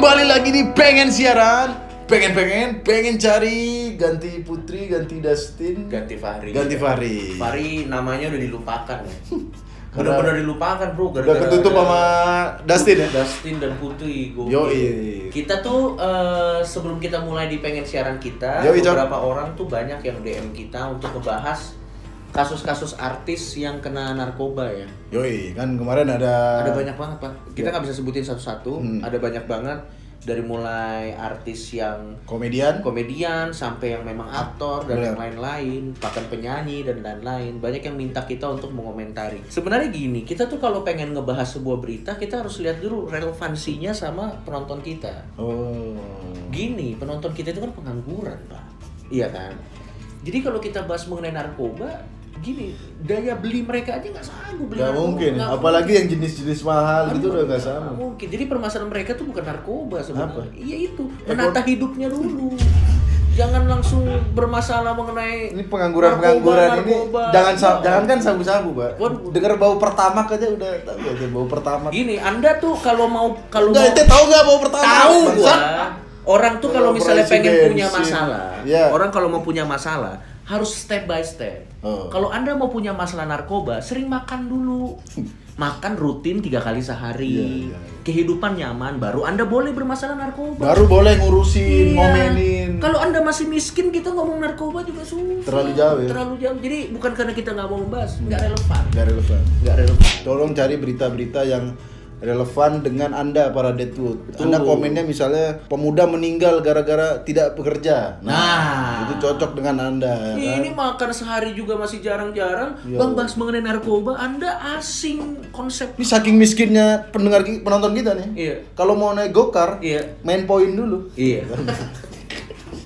Kembali lagi di Pengen Siaran. Pengen cari ganti Putri, ganti Dustin, ganti Fahri. Fahri namanya udah dilupakan ya. Karena Benar-benar dilupakan, bro. udah ketutup sama Dustin ya. Dustin dan Putri. Yoi. Kita tuh sebelum kita mulai di Pengen Siaran kita, Yoi, beberapa orang tuh banyak yang DM kita untuk ngebahas kasus-kasus artis yang kena narkoba ya. Yoi, kan kemarin ada banyak banget, Pak. Kita nggak bisa sebutin satu-satu. Ada banyak banget, dari mulai artis yang komedian sampai yang memang aktor dan yang lain-lain, bahkan penyanyi dan lain-lain. Banyak yang minta kita untuk mengomentari. Sebenarnya gini, kita tuh kalau pengen ngebahas sebuah berita, kita harus lihat dulu relevansinya sama penonton kita. Gini, penonton kita itu kan pengangguran, Pak. Iya kan? Jadi kalau kita bahas mengenai narkoba, gini, daya beli mereka aja nggak sanggup beli. Nggak mungkin, apalagi yang jenis-jenis mahal gitu udah nggak sama. Mungkin. Jadi permasalahan mereka tuh bukan narkoba sebenarnya. Iya itu, menata hidupnya dulu. Jangan langsung bermasalah mengenai ini pengangguran ini. Jangan kan sabu-sabu, Pak. Dengar bau pertama aja udah tahu aja bau pertama. Gini, Anda tuh kalau mau tahu nggak bau pertama? Tahu gua. Orang tuh kalau misalnya pengen punya bensin. masalah, orang kalau mau punya masalah harus step by step. Kalau Anda mau punya masalah narkoba, sering makan dulu. Makan rutin 3 kali sehari. Kehidupan nyaman, baru Anda boleh bermasalah narkoba. Baru boleh ngurusin, ngomenin. Kalau Anda masih miskin, kita ngomong narkoba juga susah. Terlalu jauh ya? Terlalu jauh. Jadi bukan karena kita nggak mau membahas, nggak relevan. Nggak relevan. Tolong cari berita-berita yang relevan dengan Anda para Deadwood. Anda komennya misalnya pemuda meninggal gara-gara tidak bekerja. Nah, itu cocok dengan Anda. Ini kan? Makan sehari juga masih jarang-jarang. Bang, bahas mengenai narkoba, Anda asing konsep. Ini saking miskinnya penonton kita nih. Iya. Kalau mau naik gokar, main poin dulu. Iya.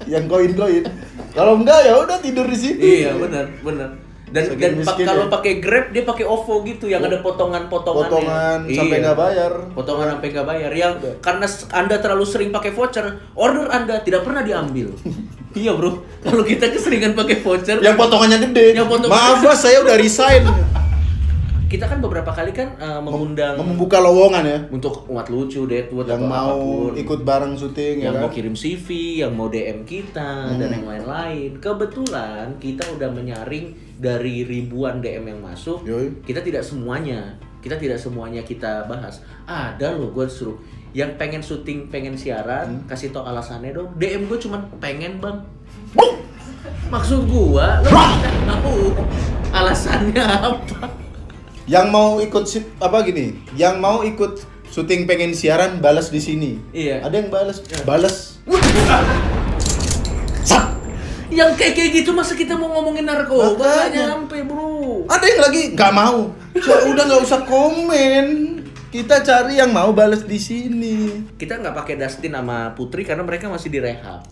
Yang koin-koin. Kalau enggak ya udah tidur di situ. Iya, benar. Dan kalau pakai Grab dia pakai OVO gitu yang ada potongan sampai nggak bayar. Potongan sampai nggak bayar yang karena Anda terlalu sering pakai voucher, order Anda tidak pernah diambil. Iya, Bro. Kalau kita keseringan pakai voucher yang potongannya gede. Maaf, Mas, saya udah resign. Kita kan beberapa kali kan membuka lowongan ya untuk umat lucu, Deadwood yang mau ikut bareng syuting, yang mau kirim CV, yang mau DM kita dan yang lain-lain. Kebetulan kita udah menyaring dari ribuan DM yang masuk. Kita tidak semuanya kita bahas. Ada loh, gue suruh yang pengen syuting, pengen siaran, kasih tau alasannya dong. DM gue cuman pengen, Bang. Maksud gua, lo tahu alasannya apa? Yang mau ikut yang mau ikut syuting pengen siaran balas di sini. Iya. Ada yang balas. Yang kayak gitu masa kita mau ngomongin narkoba nggak nyampe, Bro. Ada yang lagi nggak mau. Udah nggak usah komen. Kita cari yang mau balas di sini. Kita nggak pakai Dustin sama Putri karena mereka masih direhab.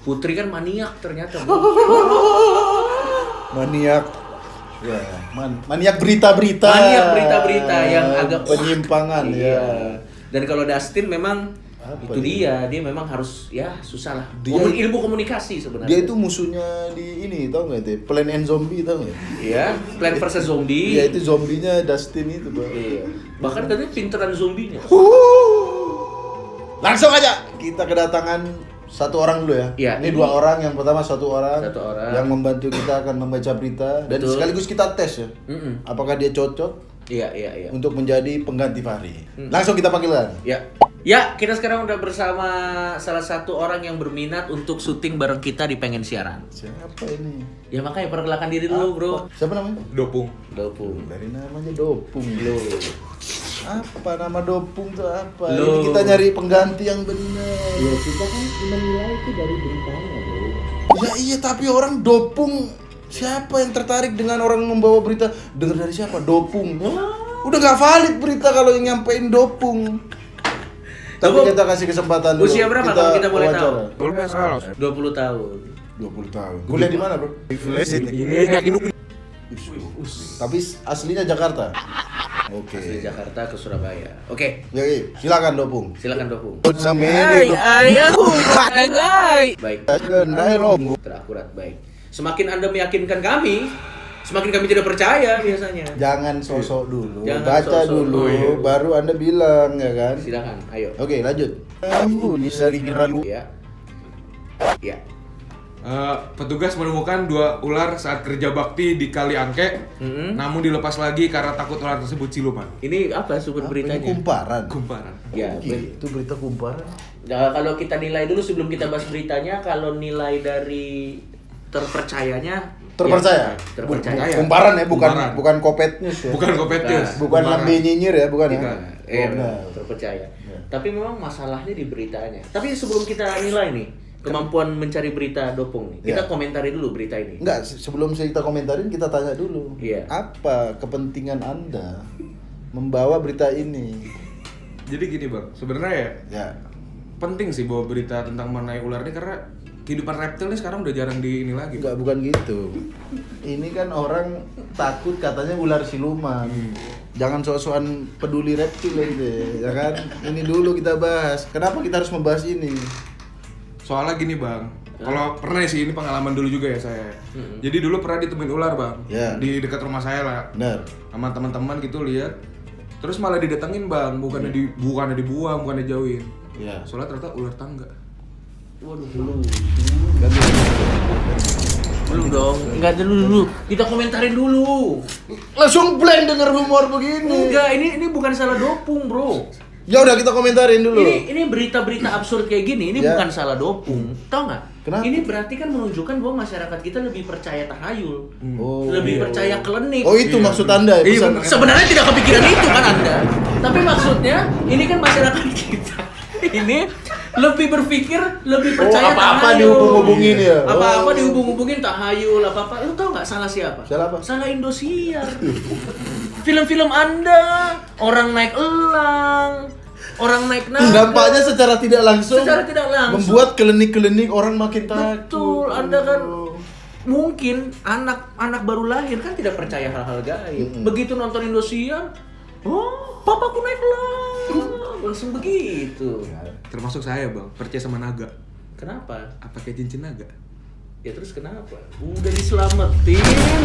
Putri kan maniak ternyata. Maniak. Ya, maniak berita-berita yang agak penyimpangan. Iya. Dan kalau Dustin memang dia memang harus susah lah. Ilmu komunikasi sebenarnya. Dia itu musuhnya di ini, tau nggak itu? Plant and Zombie, tau nggak? Iya, Plant vs Zombie. Iya, itu zombinya Dustin itu, Bang. Iya. Bahkan katanya pinteran zombinya. Langsung aja kita kedatangan satu orang dulu ya. Ini 2 orang. Yang pertama satu orang yang membantu kita akan membaca berita. Dan sekaligus kita tes ya. Apakah dia cocok? Iya. Untuk menjadi pengganti Fahri. Langsung kita panggilkan. Ya, kita sekarang udah bersama salah satu orang yang berminat untuk syuting bareng kita di Pengen Siaran. Siapa ini? Ya makanya perkenalkan diri dulu, Bro. Siapa namanya? Dopung. Dari namanya Dopung loh. Apa nama Dopung tuh apa? Ini kita nyari pengganti yang benar. Ya kita kan menilai itu dari beritanya, Bro. Ya iya, tapi orang Dopung, siapa yang tertarik dengan orang membawa berita? Dengar dari siapa? Dopung. Udah gak valid berita kalau yang nyampein Dopung. Tapi kita kasih kesempatan dulu. Usia berapa kalau kita boleh tahu? 20 tahun. 20 tahun. Kuliah di mana, Bro? Tapi aslinya Jakarta. Oke. Asli Jakarta ke Surabaya. Oke. Ya, silakan Dopung. Baik. Terakurat, baik. Semakin Anda meyakinkan kami, semakin kami tidak percaya biasanya. Jangan sosok dulu, Jangan baca sosok. dulu, Oh, iya. baru Anda bilang ya kan. Silakan, ayo. Oke, lanjut. Kamu bisa diragu. Ya. Ya. Petugas menemukan 2 ular saat kerja bakti di Kali Angke, namun dilepas lagi karena takut ular tersebut siluman. Ini apa sumber Ini beritanya? kumparan. Kumparan. Ya, Itu berita kumparan. Nah, kalau kita nilai dulu sebelum kita bahas beritanya, kalau nilai dari terpercayanya Terpercaya? ya, terpercaya. Kumparan ya, bukan Kumparan. bukan Kopet News ya. Bukan Kopet News. Bukan Kumparan. lambe nyinyir ya, bukan ya. Bukan. Benar. Terpercaya. Ya. Tapi memang masalahnya di beritanya. Tapi sebelum kita nilai nih kemampuan mencari berita Dopung nih, kita Ya. komentari dulu berita ini. Enggak, sebelum kita komentarin kita tanya dulu. Iya. Apa kepentingan Anda membawa berita ini? Jadi gini bang, sebenarnya Ya. penting sih bawa berita tentang mengenai ular ini karena kehidupan reptil ini sekarang udah jarang di ini lagi. Enggak, bukan gitu. Ini kan orang takut katanya ular siluman. Jangan sok-sokan peduli reptil aja, ya kan? Ini dulu kita bahas. Kenapa kita harus membahas ini? Soalnya gini bang, kalau pernah sih ini pengalaman dulu juga ya saya. Jadi dulu pernah ditemuin ular bang, Ya. di dekat rumah saya lah, Benar. sama teman-teman gitu lihat. Terus malah didatengin bang, bukannya dibuang, bukannya dijauhin. Ya. Soalnya ternyata ular tangga. Waduh, belum. Ganti. Belum dong. Enggak dulu. Kita komentarin dulu. Langsung blank denger humor begini. Enggak, ini bukan salah Dopung, Bro. Ya udah kita komentarin dulu. Ini berita-berita absurd kayak gini, ini Ya. bukan salah Dopung. Tahu nggak? Kenapa? Ini berarti kan menunjukkan bahwa masyarakat kita lebih percaya tahayul. Oh. Lebih percaya klinik. Oh, itu Iya. maksud Anda ya? Iya, Pesan- bener. Sebenarnya tidak kepikiran itu kan Anda. Tapi maksudnya ini kan masyarakat kita ini lebih berpikir, lebih percaya apa-apa tahayul. dihubung-hubungin ya? Apa-apa Oh. dihubung-hubungin tahayul, apa-apa. Lu tau nggak salah siapa? Salah apa? Salah Indosiar. Film-film Anda, orang naik elang, orang naik naga. Dampaknya secara tidak langsung Secara tidak langsung. membuat klinik-klinik orang makin takut. Betul, Anda kan mungkin anak baru lahir kan tidak percaya hal-hal gaib. Begitu nonton Indosiar, oh, papaku naik elang. Langsung begitu. Termasuk saya bang, percaya sama naga. Kenapa? Apa kayak cincin naga? Ya terus kenapa? Udah diselamatin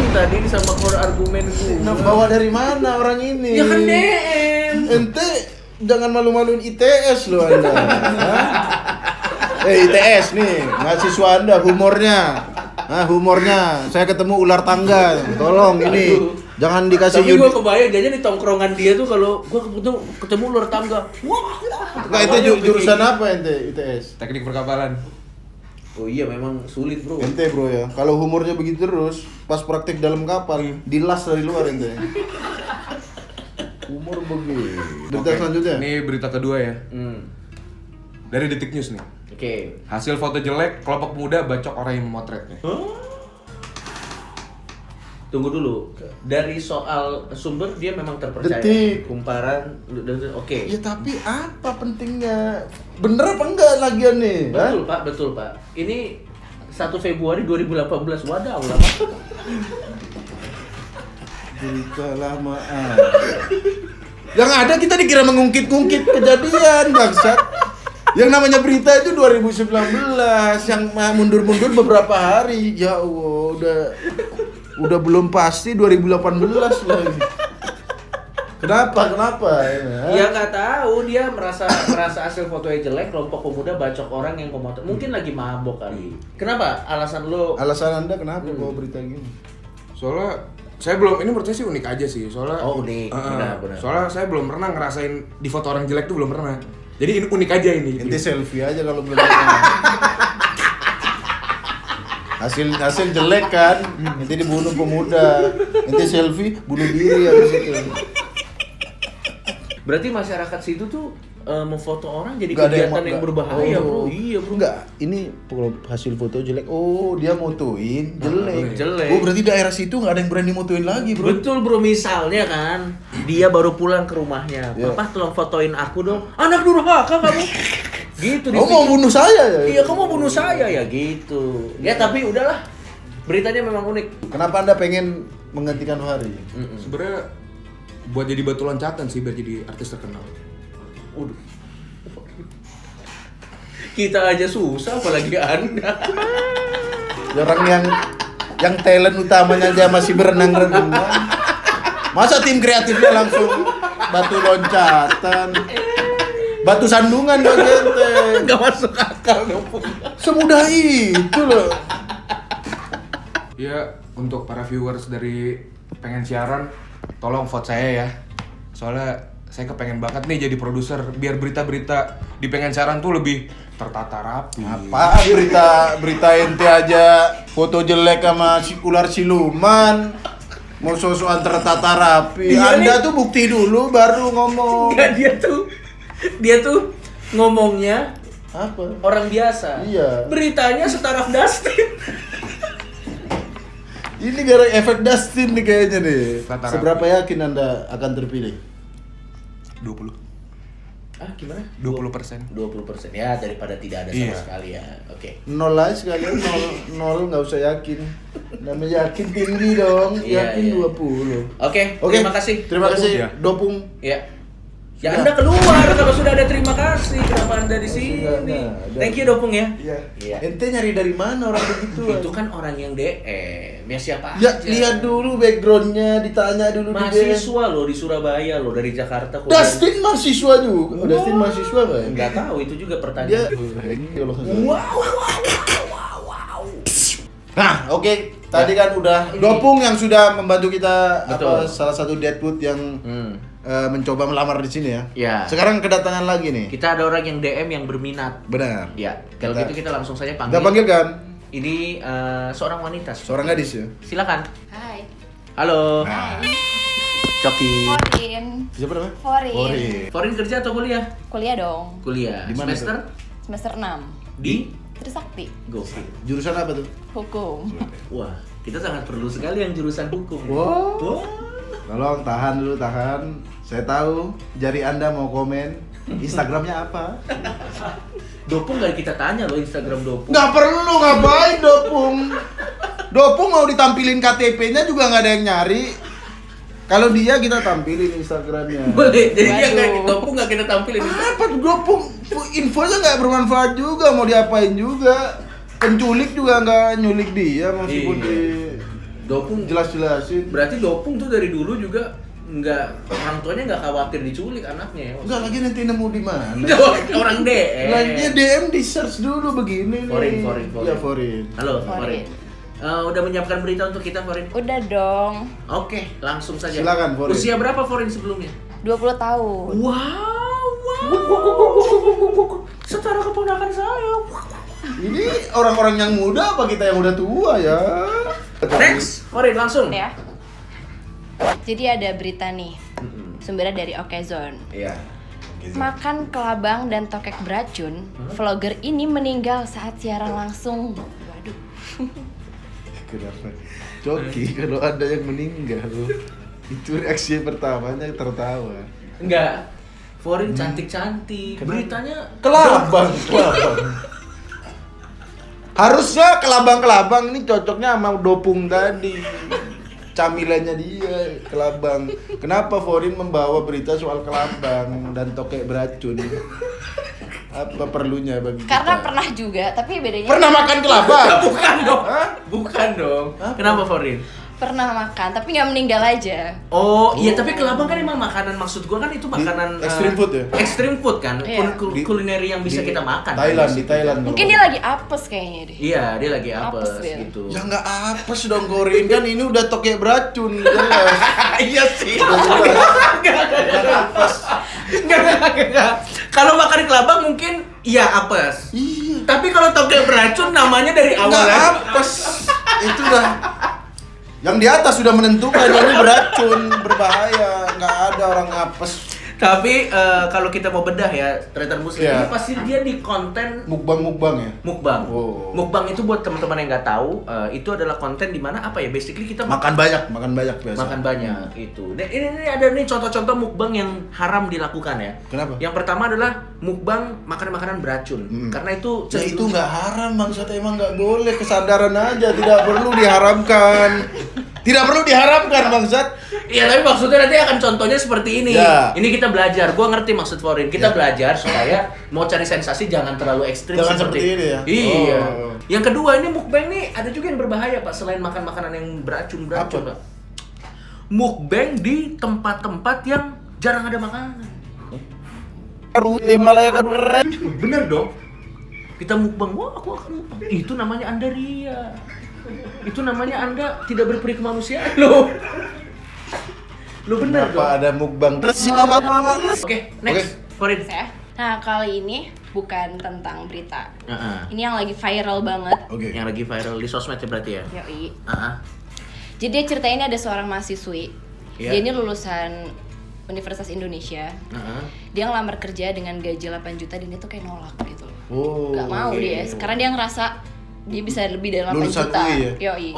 tadi sama core argumen Nah, gue. bawa dari mana orang ini? Ya kan DM. Ente jangan malu-maluin ITS loh Anda. Hah? ITS nih, mahasiswa Anda humornya. Humornya. Saya ketemu ular tangga. Tolong ini. Aduh. Jangan dikasih Tapi gue kebayang jajan di tongkrongan dia tuh kalau gue ketemu ular tangga. Wah. Enggak, itu jurusan apa ente ITS? Teknik perkapalan. Oh iya memang sulit, Bro. Ente bro ya, kalau humornya begitu terus, pas praktik dalam kapal, dilas dari luar ente. Humor begitu. Berita Oke, selanjutnya. Ini berita kedua ya. Hmm. Dari Detik News nih. Oke. Hasil foto jelek, kelompok muda bacok orang yang memotretnya. Tunggu dulu. Dari soal sumber dia memang terpercaya. Detik. Kumparan oke. Ya tapi apa pentingnya? Bener apa enggak lagian nih? Hah? Betul, Pak, betul, Pak. Ini 1 Februari 2018. Wadaw lama. Berita lama. Yang ada kita dikira mengungkit-ungkit kejadian bangsat. Yang namanya berita itu 2019, yang mundur-mundur beberapa hari. Ya Allah, udah belum pasti 2018 lagi. Kenapa? Ya nggak tahu, dia merasa hasil fotonya jelek, kelompok pemuda bacok orang yang memotret. Mungkin lagi mabok kali. Kenapa? Alasan lo? Alasan Anda kenapa bawa berita gini? Soalnya saya belum, ini menurut saya sih unik aja sih. Soalnya Oh, unik. Benar. Soalnya saya belum pernah ngerasain di foto orang jelek tuh belum pernah. Jadi ini unik aja ini. Ente selfie aja kalau belum pernah. Hasil jelek kan, ente dibunuh pemuda. Ente selfie, bunuh diri habis itu. Berarti masyarakat situ tuh memfoto orang jadi Nggak ada kegiatan yang berbahaya, Bro. Iya, Bro. Enggak, ini hasil foto jelek. Oh, dia motoin jelek. jelek. Oh, berarti daerah situ nggak ada yang berani motoin lagi, bro. Betul, Bro. Misalnya kan, dia baru pulang ke rumahnya. Ya. Papa tolong fotoin aku dong. Anak durhaka kamu. Gitu Kamu mau bunuh saya ya? Iya, kamu mau bunuh saya ya gitu. Ya tapi udahlah. Beritanya memang unik. Kenapa Anda pengen menggantikan Hari? Sebenarnya buat jadi batu loncatan sih biar jadi artis terkenal. Waduh. Kita aja susah apalagi Anda. Orang yang Yang talent utamanya aja masih berenang-renang. Masa tim kreatifnya langsung batu loncatan, batu sandungan gak gente. Nggak masuk akal dopung. Semudah itu loh. Ya, untuk para viewers dari pengen siaran, tolong vote saya ya. Soalnya saya kepengen banget nih jadi produser, biar berita-berita di pengen siaran tuh lebih tertata rapi. Apa berita ente aja foto jelek sama ular siluman. Mau sosokan tertata rapi. Iya Anda nih. tuh bukti dulu baru ngomong. Enggak, dia tuh ngomongnya Apa? orang biasa. Iya. Beritanya setaraf Dustin. Ini gara efek Dustin nih kayaknya nih. Tata rapi. Seberapa yakin Anda akan terpilih? 20. Ah, gimana? 20%. 20%. Ya, daripada tidak ada sama Iya. sekali ya. Oke. Nol aja sekalian, nol nggak usah yakin. Namanya yakin tinggi dong, Iya, yakin iya. 20. Oke, Oke, terima kasih. Terima kasih, Iya. Dopung. Ya. Ya, Sudah. Anda keluar kalau sudah ada terima kasih. Kenapa Anda di sini? Sudah, nah, Thank you Dopung ya. Iya. Iya. Ente nyari dari mana orang begitu? Itu kan orang yang DM. Ya siapa Ya aja. lihat dulu backgroundnya, ditanya dulu di DM. Mahasiswa loh di Surabaya loh, dari Jakarta. kuliah. Dustin mahasiswa juga. Oh, Dustin mahasiswa nggak ya? Nggak tahu, itu juga Dia. pertanyaan. Wow. Nah, oke. Tadi kan udah Dopung yang sudah membantu kita Betul. salah satu Deadwood yang mencoba melamar di sini ya. Ya. Sekarang kedatangan lagi nih. Kita ada orang yang DM yang berminat. Benar. Ya, kalau Kita- gitu kita langsung saja Kita panggil. panggilkan Ini seorang wanita. seorang gadis ya. Silakan. Hai. Halo. Hai. Coki. Forin. Siapa namanya? Forin. Forin kerja atau kuliah? Kuliah dong. Kuliah. Di mana Semester Semester 6. di Trisakti. Gokil. Jurusan apa tuh? Hukum. Wah, kita sangat perlu sekali yang jurusan hukum. Wow. Wah. Tolong tahan dulu, tahan. Saya tahu jari Anda mau komen. Instagramnya apa? Dopung gak kita tanya loh Instagram Dopung. Nggak perlu, ngapain Dopung? Dopung mau ditampilin KTP-nya juga nggak ada yang nyari. Kalau dia kita tampilin Instagramnya. Boleh, jadi dia Waduh. nggak Dopung nggak kita tampilin. Apa tuh Dopung? Infonya nggak bermanfaat juga, mau diapain juga. Penculik juga nggak nyulik dia meskipun Iya. di Dopung jelas-jelasin. Berarti Dopung tuh dari dulu juga nggak, orang tuanya nggak khawatir diculik anaknya ya. Enggak lagi nanti nemu di mana? Orang DM. Lagi DM di search dulu begini nih. Forin. Iya, Forin. Halo, Forin. Forin. Udah menyiapkan berita untuk kita, Forin? Udah dong. Oke, langsung saja. Silakan, Forin. Usia berapa Forin sebelumnya? 20 tahun. Wow. Setara keponakan saya. Ini orang-orang yang muda apa kita yang udah tua ya? Next, Forin langsung. Ya. Jadi ada berita nih. Sumbernya dari Okezone. Iya. Makan kelabang dan tokek beracun, vlogger ini meninggal saat siaran langsung. Waduh. Kenapa? Coki kalau ada yang meninggal itu reaksi pertamanya tertawa. Enggak. Forin cantik-cantik. Beritanya Kelabang. Harusnya kelabang ini cocoknya sama Dopung tadi. Camilannya dia kelabang. Kenapa Forin membawa berita soal kelabang dan tokek beracun? Apa perlunya bagi Karena kita? pernah juga, tapi bedanya Pernah makan kelabang? bukan dong. Hah? Bukan dong. Apa? Kenapa Forin? pernah makan, tapi nggak meninggal aja. Oh, iya, tapi kelabang kan emang makanan, maksud gua kan itu makanan extreme food ya? Extreme food kan, Iya. kulineri yang bisa Di kita makan. Thailand, kan, di Thailand. Mungkin dia lagi apes kayaknya deh. Iya, dia lagi apes Apes dia. gitu. Ya nggak apes dong Korin, kan ini udah tokek beracun jelas. Iya sih. Udah apes. Enggak. Kalau makan kelabang mungkin iya apes. Iya. Tapi kalau tokek beracun namanya dari awal Nggak kan. apes. Itu udah yang di atas sudah menentukan ini beracun, berbahaya, nggak ada orang apes. Tapi kalau kita mau bedah ya, Tretan Muslim Iya. ini pasti dia di konten Mukbang ya. mukbang. Oh. Mukbang itu buat teman-teman yang nggak tahu, itu adalah konten di mana apa ya? Basically kita Makan banyak biasa. makan banyak itu. Dan ini ada nih contoh-contoh mukbang yang haram dilakukan ya. Kenapa? Yang pertama adalah mukbang makanan-makanan beracun. Karena itu Ya itu nggak haram bangsat, emang nggak boleh, kesadaran aja, tidak perlu diharamkan. Tidak perlu diharamkan bangsat. Iya, tapi maksudnya nanti akan contohnya seperti ini. Ya. Ini kita belajar. Gua ngerti maksud Forin. Kita belajar supaya mau cari sensasi jangan terlalu ekstrim Jangan seperti ini ya? Iya. Oh. Yang kedua, ini mukbang nih ada juga yang berbahaya, Pak, selain makan makanan yang beracun, Apa? Pak. Mukbang di tempat-tempat yang jarang ada makanan. Malah kan keren. Bener dong. Kita mukbang, wah aku akan mukbang. Itu namanya Anda ria. Itu namanya Anda tidak berperi kemanusiaan loh. Lo bener dong. Apa ada mukbang terus Oke, next. Forin. Ya. Nah, kali ini bukan tentang berita. Heeh. Ini yang lagi viral banget. Oke. Yang lagi viral di sosmed ya berarti ya? Yoi. Heeh. Jadi dia ceritain ini ada seorang mahasiswi. Iya. Dia ini lulusan Universitas Indonesia. Heeh. Dia ngelamar kerja dengan gaji 8 juta dan dia tuh kayak nolak gitu loh. Oh. Gak mau dia, karena dia ngerasa dia bisa lebih dari 8 Lulusan juta. UI ya? Yoi.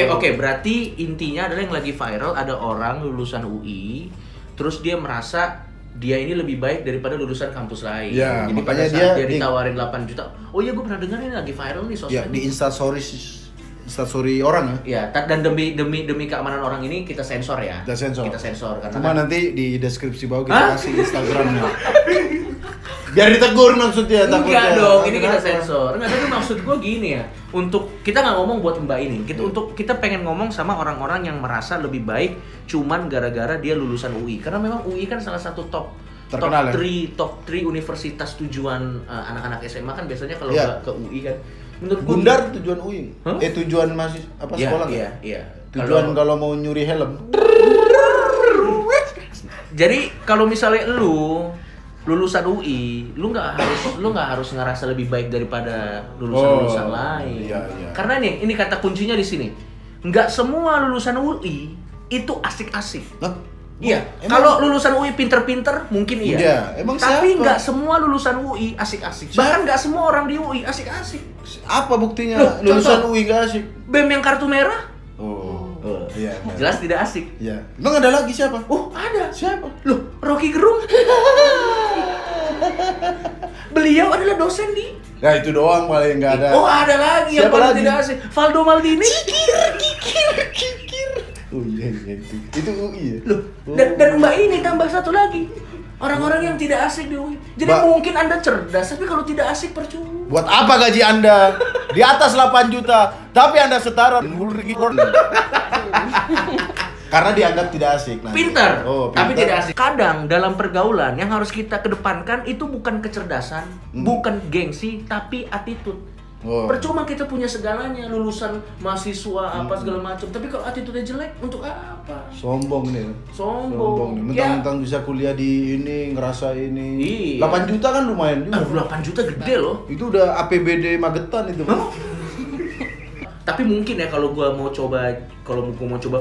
Oke, berarti intinya adalah yang lagi viral ada orang lulusan UI, terus dia merasa dia ini lebih baik daripada lulusan kampus lain. Ya, Jadi makanya pada saat dia ditawarin 8 juta. Oh iya, gue pernah dengar ini lagi viral nih sosmed. Ya, di instastory orang ya. Ya, dan demi keamanan orang ini kita sensor ya. Kita sensor. Karena Cuma kan- nanti di deskripsi bawah kita Hah? kasih Instagramnya. Biar ditegur maksudnya Enggak dong, ini kita Kenapa? sensor. Enggak, tapi maksud gue gini ya. Untuk kita nggak ngomong buat Mbak ini. Kita pengen ngomong sama orang-orang yang merasa lebih baik cuman gara-gara dia lulusan UI. Karena memang UI kan salah satu Terkenal, ya? top 3 universitas tujuan anak-anak SMA kan biasanya kalau Iya. nggak ke UI kan. Menurut gua Gundar tujuan UI. Hah? Tujuan masih apa Iya, sekolah iya, kan? iya. Tujuan kalau mau nyuri helm. Jadi kalau misalnya lu lulusan UI, lu nggak harus ngerasa lebih baik daripada lulusan Oh, lain. iya, iya. Karena nih, ini kata kuncinya di sini. Nggak semua lulusan UI itu asik-asik. Lah, Iya. emang- Kalau lulusan UI pinter-pinter mungkin iya. Iya, emang Tapi siapa? nggak semua lulusan UI asik-asik. Bahkan nggak semua orang di UI asik-asik. apa buktinya Loh, lulusan contoh. UI gak asik? BEM yang kartu merah, Iya. jelas tidak asik. Iya. Emang ada lagi siapa? Oh, ada. Siapa? Loh, Rocky Gerung. Beliau adalah dosen di. Nah, itu doang paling nggak ada. Oh, ada lagi yang Siapa paling lagi? tidak asik. Valdo Maldini. Oh iya itu. Itu UI ya. Loh, dan Mbak ini tambah satu lagi. Orang-orang yang tidak asik di UI. Jadi Mbak- mungkin Anda cerdas, tapi kalau tidak asik percuma. Buat apa gaji Anda? Di atas 8 juta, tapi Anda setara. Karena dianggap tidak asik. nanti. Pintar, Oh, tapi pintar. tidak asik. Kadang dalam pergaulan yang harus kita kedepankan itu bukan kecerdasan, bukan gengsi, tapi attitude. Oh. Percuma kita punya segalanya, lulusan mahasiswa apa segala macam, tapi kalau attitude-nya jelek untuk apa? Sombong nih. Sombong. nih. Mentang-mentang bisa kuliah di ini, ngerasa ini. Iya. 8 juta kan lumayan juga. 8 juta gede loh. Itu udah APBD Magetan itu. Tapi mungkin ya kalau gua mau coba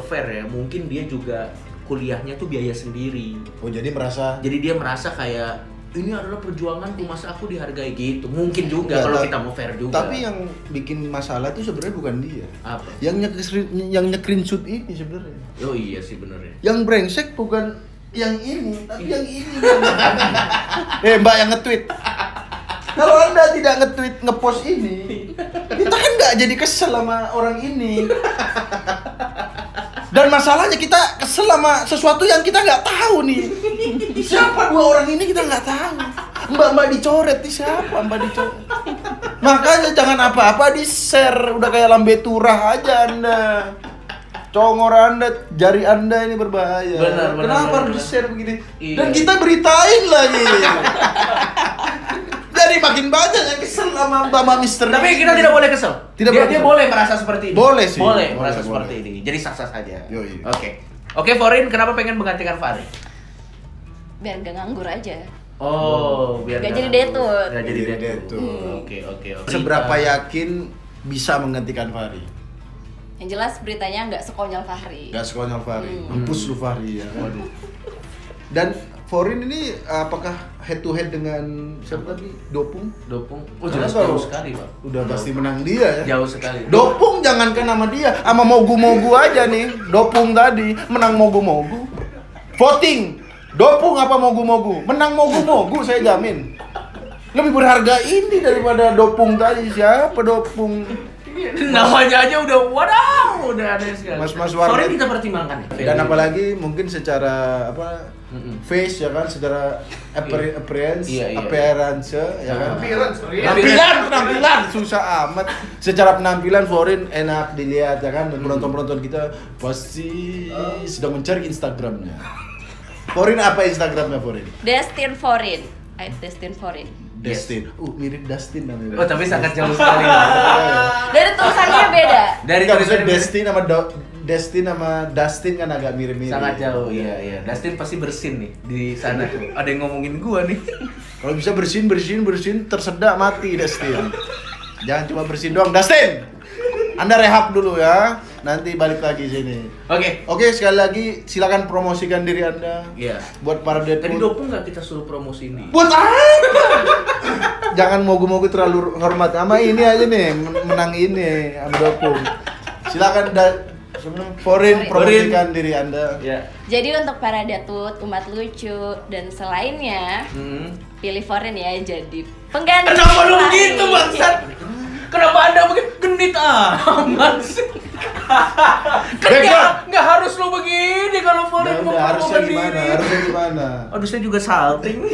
fair ya, mungkin dia juga kuliahnya tuh biaya sendiri. Oh, jadi merasa Jadi dia merasa kayak ini adalah perjuanganku, masa aku dihargai gitu. Mungkin juga Nggak, kalau ta- kita mau fair juga. Tapi yang bikin masalah itu sebenarnya bukan dia. Apa? Yang nge-screenshot ini sebenarnya. Oh iya sih bener ya. Yang brengsek bukan yang ini, tapi yang ini. Mbak yang nge-tweet. Kalau Anda tidak nge-tweet, nge-post ini, kita kan nggak jadi kesel sama orang ini. Dan masalahnya kita kesel sama sesuatu yang kita nggak tahu nih. Siapa dua orang ini kita nggak tahu. Mbak dicoret nih siapa? Mbak dicoret. Makanya jangan apa-apa di-share. Udah kayak lambe turah aja Anda. Congor Anda, jari Anda ini berbahaya. Benar, Kenapa benar. harus di-share begini? Iya. Dan kita beritain lagi. Jadi makin banyak yang kesel sama Mbak Mister. Tapi kita tidak boleh kesel. Tidak dia, boleh dia kesel. boleh merasa seperti ini. Boleh sih. Boleh Boleh, merasa boleh. seperti ini. Jadi sah-sah saja. Yoi. Oke, Forin, kenapa pengen menggantikan Fahri? Biar gak nganggur aja. Oh, biar Nggak nggak jadi nganggur. detut. Nggak jadi Jadi detut. detut. Oke. Seberapa yakin bisa menggantikan Fahri? Yang jelas beritanya nggak sekonyol Fahri. Gak sekonyol Fahri. Mampus lu Fahri ya. Waduh. Dan Forin ini apakah head to head dengan siapa tadi? Dopung? Dopung? Oh Karena jelas kalau jauh sekali, Pak. Udah pasti menang dia ya. Jauh sekali. Dopung jangankan nama dia, sama mogu-mogu aja nih. Dopung tadi menang mogu-mogu. Voting. Dopung apa mogu-mogu? Menang mogu-mogu saya jamin. Lebih berharga ini daripada Dopung tadi. Siapa Dopung? Namanya aja udah udah aneh sekali. Mas-mas warnet. Foreign kita pertimbangkan ya. Dan apalagi mungkin secara face ya kan, secara appearance, appearance ya kan. Penampilan susah amat. Secara penampilan foreign enak dilihat ya kan, penonton-penonton kita pasti sedang mencari Instagramnya. Foreign apa Instagramnya foreign? Destin Foreign. Destin Foreign. Destin. Mirip Dustin namanya. Oh, tapi sangat jauh sekali. Dari tulisannya beda. Dari maksudnya Destin sama Dustin kan agak mirip-mirip. Sangat jauh, iya. Dustin pasti bersin nih di sana tuh. Ada yang ngomongin gua nih. Kalau bisa bersin tersedak mati Dustin. Jangan cuma bersin doang, Dustin. Anda rehab dulu ya. Nanti balik lagi sini. Oke, sekali lagi silakan promosikan diri Anda. Iya. Buat para Tadi Deadpool. Dopung nggak kita suruh promosi ini? Buat apa? Jangan mogu-mogu terlalu hormat. Sama ini aja nih, menang ini sama Dopung. Silakan Foreign promosikan diri Anda. Ya. Jadi untuk para Datut, umat lucu dan selainnya, pilih Foreign ya jadi pengganti. Kenapa lu begitu, bangsat? Kenapa Anda begitu genit amat sih? Kan nggak harus lu begini kalau Foreign mau harusnya promokan diri. gimana? Aduh, saya juga salting.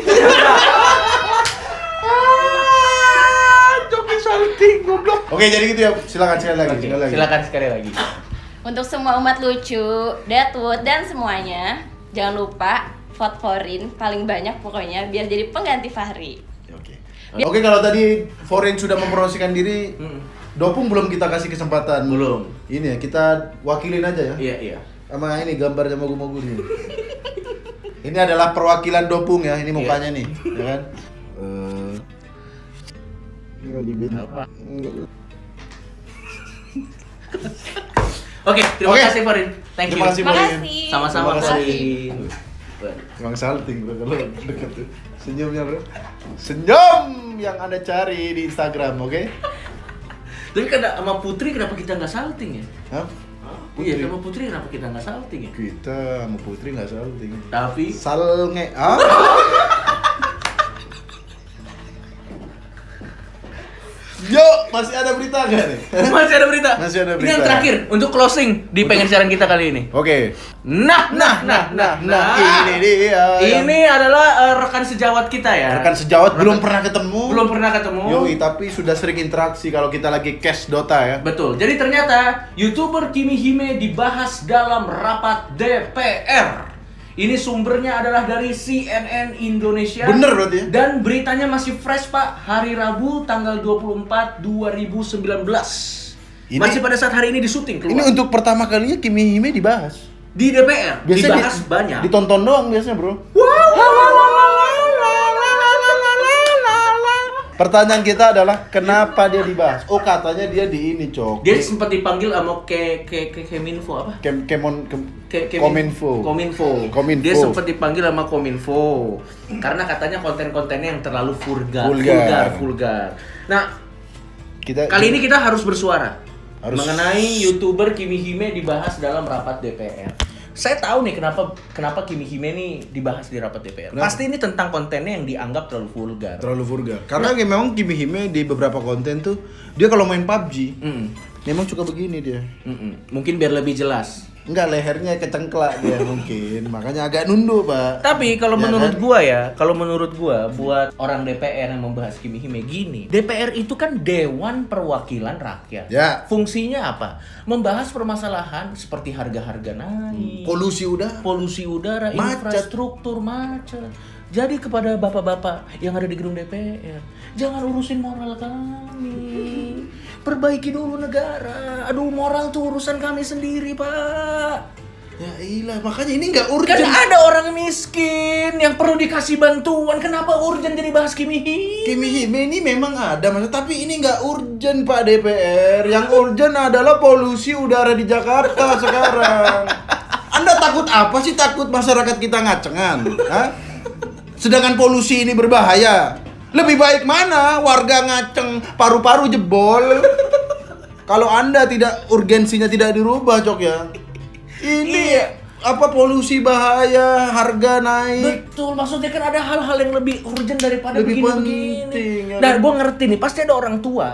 Joki salting goblok. Oke, jadi gitu ya. Silakan sekali lagi. Silakan sekali lagi. Untuk semua umat lucu, Datut dan semuanya, jangan lupa vote Foreign paling banyak pokoknya biar jadi pengganti Fahri. Oke, kalau tadi Foreign sudah mempromosikan diri, Dopung belum kita kasih kesempatan. Belum. Ini ya, kita wakilin aja ya. Iya. Sama ini gambarnya mogu-mogu nih. Ini adalah perwakilan Dopung ya, ini mukanya nih, ya kan? Oke, terima kasih Foreign. Thank you. Terima kasih Foreign. Sama-sama Terima kasih. Foreign. Emang salting bro kalau deket tuh. Senyumnya bro. Senyum yang Anda cari di Instagram, oke? Tapi sama Putri kenapa kita nggak salting ya? Hah? Iya, sama Putri kenapa kita nggak salting ya? Kita sama Putri nggak salting. Tapi Salnge, ah? Yo, masih ada berita nggak nih? masih ada berita. Masih ada Ini berita. yang terakhir untuk closing di pengen siaran kita kali ini. Oke. Nah, Ini dia. Ini adalah rekan sejawat kita ya. Rekan sejawat belum pernah ketemu. Belum pernah ketemu. Yoi, tapi sudah sering interaksi kalau kita lagi cash Dota ya. Betul. Jadi ternyata YouTuber Kimi Hime dibahas dalam rapat DPR. Ini sumbernya adalah dari CNN Indonesia. Bener berarti ya? Dan beritanya masih fresh Pak, hari Rabu tanggal 24 2019. Masih pada saat hari ini di syuting keluar. Ini untuk pertama kalinya Kimi Hime dibahas. Di DPR Biasanya dibahas banyak. Ditonton doang biasanya, Bro. Pertanyaan kita adalah kenapa dia dibahas? Oh, katanya dia di ini, Cok. Dia sempat dipanggil sama Keminfo apa? Kominfo. Dia sempat dipanggil sama Kominfo karena katanya konten-kontennya yang terlalu vulgar. Nah, kali ini kita harus bersuara mengenai YouTuber Kimi Hime dibahas dalam rapat DPR. Saya tahu nih kenapa Kimi Hime nih dibahas di rapat DPR. Kenapa? Pasti ini tentang kontennya yang dianggap terlalu vulgar. Karena memang Kimi Hime di beberapa konten tuh dia kalau main PUBG memang suka begini dia. Mungkin biar lebih jelas. Enggak, lehernya kecengklak dia mungkin, makanya agak nunduk, Pak. Tapi kalau Ya menurut kan? gua buat orang DPR yang membahas Kimi Hime gini, DPR itu kan Dewan Perwakilan Rakyat. Ya. Fungsinya apa? Membahas permasalahan seperti harga-harga naik, Polusi udara, macet, infrastruktur macet. Jadi kepada bapak-bapak yang ada di gedung DPR, jangan urusin moral kami. Perbaiki dulu negara. Aduh, moral tuh urusan kami sendiri, Pak. Ya iyalah, makanya ini nggak urgent. Kan ada orang miskin yang perlu dikasih bantuan. Kenapa urgent jadi bahas Kimi Hime? Kimi Hime ini memang ada, Mas, tapi ini nggak urgent, Pak DPR. Yang urgent adalah polusi udara di Jakarta sekarang. Anda takut apa sih? Takut masyarakat kita ngacengan? Hah? Sedangkan polusi ini berbahaya. Lebih baik mana warga ngaceng paru-paru jebol. Kalau Anda tidak urgensinya tidak dirubah, Cok ya. Ini apa polusi bahaya, harga naik. Betul, maksudnya kan ada hal-hal yang lebih urgent daripada Lebih begini-begini. penting, ya Nah, kan? gue ngerti nih, pasti ada orang tua,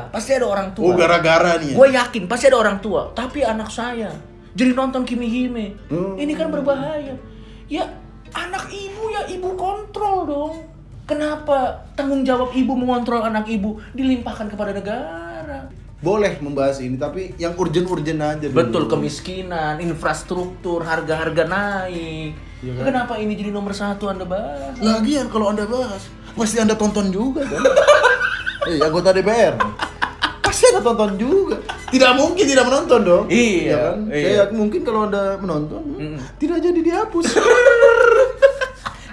Oh, gara-gara nih ya. Gue yakin pasti ada orang tua, tapi anak saya jadi nonton Kimi Hime. Ini kan berbahaya. Ya, anak ibu ya ibu kontrol dong. Kenapa tanggung jawab ibu mengontrol anak ibu dilimpahkan kepada negara? Boleh membahas ini, tapi yang urgent-urgent aja dulu. Betul, kemiskinan, infrastruktur, harga-harga naik. Iya kan? Kenapa ini jadi nomor 1 Anda bahas? Lagian kalau Anda bahas, pasti Anda tonton juga kan? Anggota DPR. Pasti Anda tonton juga. Tidak mungkin tidak menonton dong. Iya, Ya kan? iya. Saya mungkin kalau Anda menonton, tidak jadi dihapus.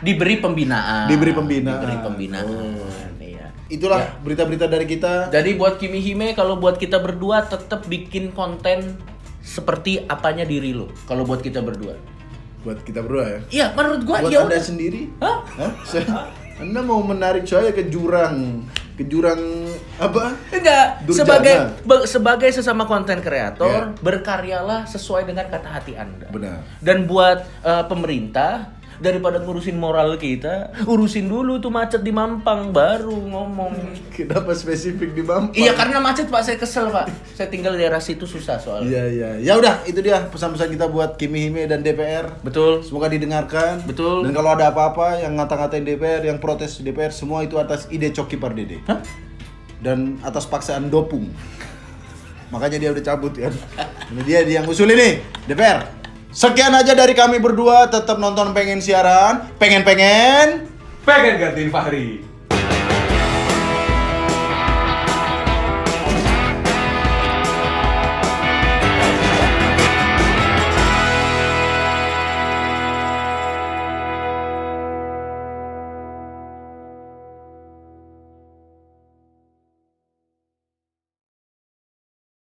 Diberi pembinaan. Diberi pembinaan. Diberi pembinaan. Iya. Itulah Ya. berita-berita dari kita. Jadi buat Kimi Hime, kalau buat kita berdua tetap bikin konten seperti apanya diri lo. Kalau buat kita berdua. Buat kita berdua ya. Iya, menurut gua Buat ya Anda udah. sendiri. Hah? Anda mau menarik saya ke jurang apa? Enggak, Durjana. sebagai sesama konten kreator, Iya. berkaryalah sesuai dengan kata hati Anda. Benar. Dan buat pemerintah, daripada ngurusin moral kita, urusin dulu tuh macet di Mampang baru ngomong. Kenapa spesifik di Mampang? Iya, karena macet Pak, saya kesel Pak. Saya tinggal di daerah situ susah soalnya. Iya, iya. Ya udah, itu dia pesan-pesan kita buat Kimi Hime dan DPR. Betul. Semoga didengarkan. Betul. Dan kalau ada apa-apa yang ngata-ngatain DPR, yang protes DPR, semua itu atas ide Coki Pardede. Hah? Dan atas paksaan Dopung. Makanya dia udah cabut kan. Ini dia yang usul ini, DPR. Sekian aja dari kami berdua, tetap nonton pengen siaran, pengen Pengen gantiin Fahri.